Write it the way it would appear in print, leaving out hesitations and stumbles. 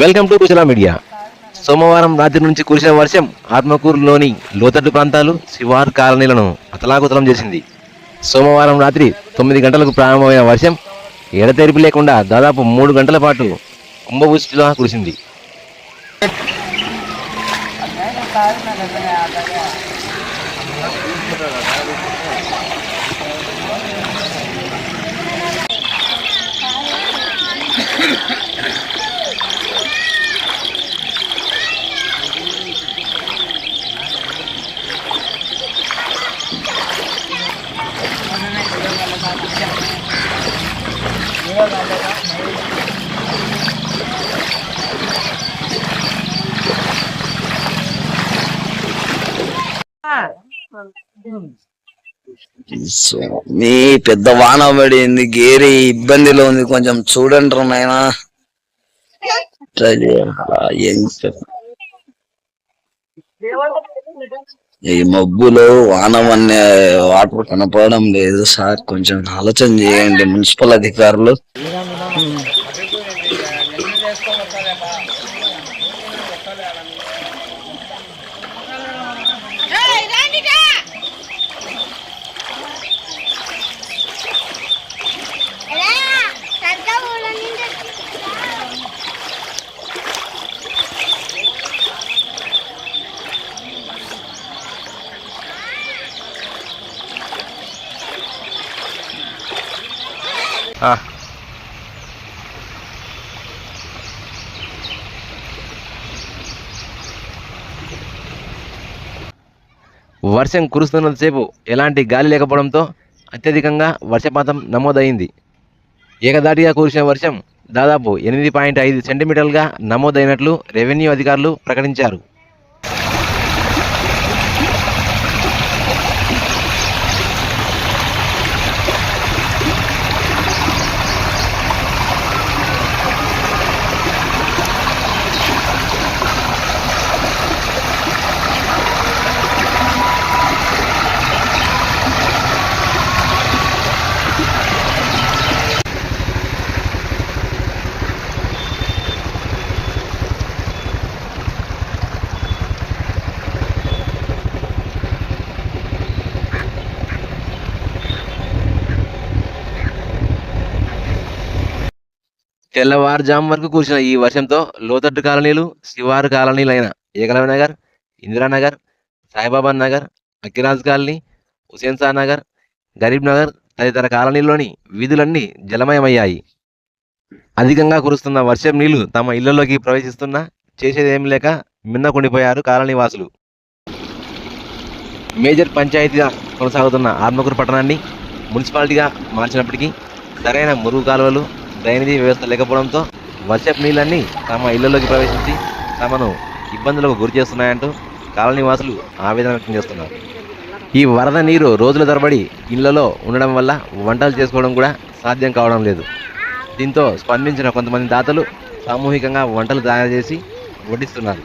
Welcome to Kushala media. సోమవారం రాత్రి నుంచి కురిసిన వర్షం ఆత్మకూరులోని లోతట్టు ప్రాంతాలు, శివారు కాలనీలను అతలాకుతలం చేసింది. సోమవారం రాత్రి 9 గంటలకు ప్రారంభమైన వర్షం ఎడతెరిపి లేకుండా దాదాపు 3 గంటల పాటు కుంభవృష్టిలా కురిసింది. మీ పెద్ద వాన పడింది, గేరి ఇబ్బందిలో ఉంది, కొంచెం చూడండి నాయనా. ఈ మబ్బులో వాన వన్నే వాటర్ కనపడడం లేదు సార్, కొంచెం ఆలోచన చేయండి మున్సిపల్ అధికారులు. వర్షం కురుస్తున్నంతసేపు ఎలాంటి గాలి లేకపోవడంతో అత్యధికంగా వర్షపాతం నమోదైంది. ఏకదాటిగా కురిసిన వర్షం దాదాపు 8.5 సెంటీమీటర్లుగా నమోదైనట్లు రెవెన్యూ అధికారులు ప్రకటించారు. తెల్లవారుజాము వరకు కురిసిన ఈ వర్షంతో లోతట్టు కాలనీలు, శివారు కాలనీలైన ఏకలవ్య నగర్, ఇందిరానగర్, సాయిబాబా నగర్, అక్కిరాజ్ కాలనీ, హుసేన్ షా నగర్, గరీబ్ నగర్ తదితర కాలనీల్లోని వీధులన్నీ జలమయమయ్యాయి. అధికంగా కురుస్తున్న వర్షం నీళ్లు తమ ఇళ్లలోకి ప్రవేశిస్తున్నా చేసేదేమీ లేక మిన్నకుండిపోయారు కాలనీ వాసులు. మేజర్ పంచాయతీగా కొనసాగుతున్న ఆత్మకూరు పట్టణాన్ని మున్సిపాలిటీగా మార్చినప్పటికీ సరైన మురుగు కాలువలు, డ్రైనేజీ వ్యవస్థ లేకపోవడంతో వర్షపు నీళ్ళన్నీ తమ ఇళ్లలోకి ప్రవేశించి తమను ఇబ్బందులకు గురి చేస్తున్నాయంటూ కాలనీ వాసులు ఆవేదన వ్యక్తం చేస్తున్నారు. ఈ వరద నీరు రోజుల తరబడి ఇళ్లలో ఉండడం వల్ల వంటలు చేసుకోవడం కూడా సాధ్యం కావడం లేదు. దీంతో స్పందించిన కొంతమంది దాతలు సామూహికంగా వంటలు తయారు చేసి వడ్డిస్తున్నారు.